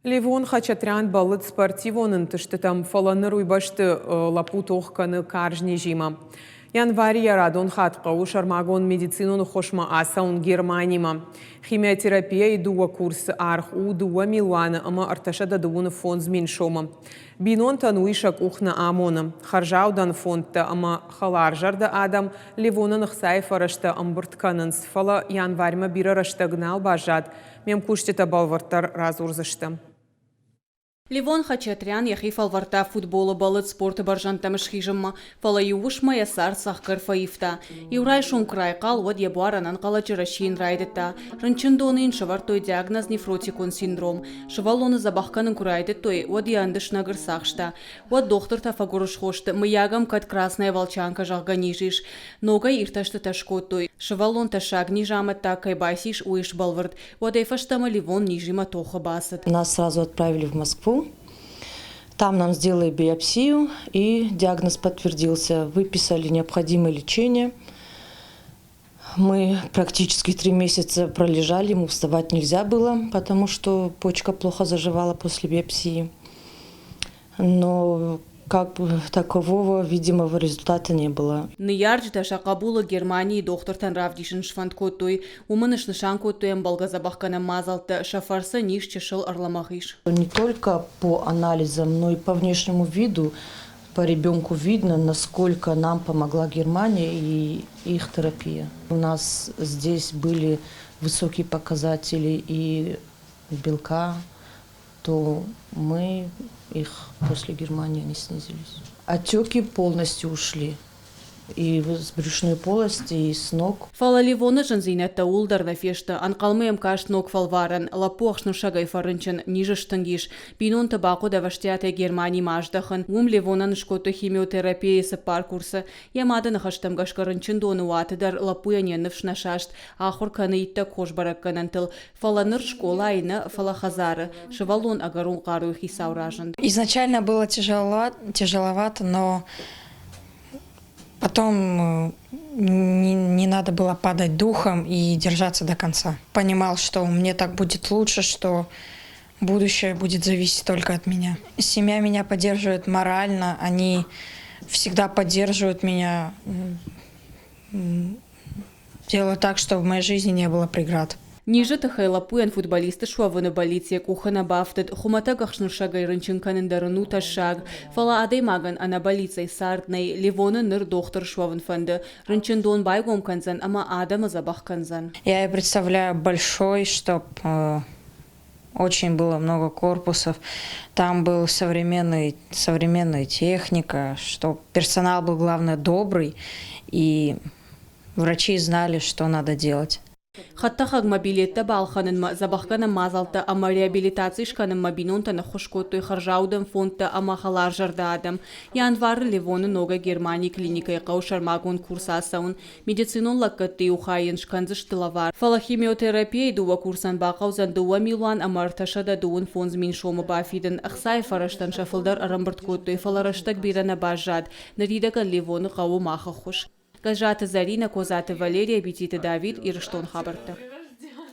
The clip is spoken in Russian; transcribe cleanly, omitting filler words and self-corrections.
Левон Хачатрян балыт спортивонын тыштытам фаланыр уйбашты лапу тоққаны каржни жима. Январь ярадон хатқау шармагон медицинон хошма асаун Германима. Химиотерапия идуа курс арх удуа милуана ама арташада дуун фонд зменшома. Бинон тануишак ухна амона. Харжаудан фондта ама халаржарда адам Левонын хсайфарашта амбуртканынс фала январьма бирарашта гнал бажад. Мем куштета балвартар разурзашта. Левон Хачатрян яхи фалварта футбола балыт спорта баржантам шхижымма, фала юушма ясар сахкар фаифта. Юрай шум край кал вад ябуаранан калачарашин райдета. Ранчындонын шавартой диагноз нефротикон синдром. Шавалоны забахканын курайдетой вад яндыш нагыр сахшта. Вад доктор тафагуруш хошты, маягам кат красная волчанка жахганижиш. Ногай ирташты ташкотой. Шавалон ташаг нижамата кайбайсиш уиш балвард. Вад эйфаштама Левон нижима тоха басат. Нас сразу отправили в Москву. Там нам сделали биопсию, и диагноз подтвердился. Выписали необходимое лечение. Мы практически 3 месяца пролежали, ему вставать нельзя было, потому что почка плохо заживала после биопсии. Но как бы такового видимого результата не было. Ниярджда шакабула Германии доктор Танравдишин шванткотой, умыныш нышанкотоем балгазабахкана мазалта шафарса ниш чешел арламахиш. Не только по анализам, но и по внешнему виду по ребенку видно, насколько нам помогла Германия и их терапия. У нас здесь были высокие показатели и белка, то мы их после Германии не снизились. Отеки полностью ушли. И с брюшной полости, и с ног. Фала Левона жензинетта улдарна фешта, анкалмеем кашт ног фалваран, лапуахшну шагай фарынчын ниже штангиш, пинон табако даваштяте Германии маждахан, Левона нышкото химиотерапия сапар курса, ямада нахаштам гашкарынчын дону атыдар лапуя ненывшна шашт, ахур канаитта кошбарак канантыл, фала ныр школа айна фала хазары, шевалон агарун кару хисауражан. Изначально было тяжеловато, но потом не надо было падать духом и держаться до конца. Понимал, что мне так будет лучше, что будущее будет зависеть только от меня. Семья меня поддерживает морально, они всегда поддерживают меня, делают так, чтобы в моей жизни не было преград. Ниже тахайлапуян футболисты шуавыны балиция кухана бафтет, хумата гахшнуршагай рынчынканын дарыну ташаг, фала адай маган ана балицей сарднай, Левона ныр доктор шуавын фанды, рынчындон байгом канзан, ама адама забах канзан. Я представляю большой, чтоб очень было много корпусов, там был современная техника, чтоб персонал был, главное, добрый, и врачи знали, что надо делать. Хаттахаг мобилетта балханын забахкана мазалта ама реабилитацийшканын мабинонта на хошкотой харжаудан фонта ама халар жардаадам. Январ Левоны нога Германии клиникай каушар магон курсасаун. Медицинон лаккатты ухайын шканзыштылавар. Фала химиотерапия дуа курсан бақаузан дуа милуан ама арташада дуун фонз мин шома бафидын. Ахсай фараштан шафылдар арамбырткотой фалараштак бирана бажад. Наридаган Левоны қау маха хуш. Газжата Зарина, Козата Валерия, Бетита Давид и Рыштон Хабарта.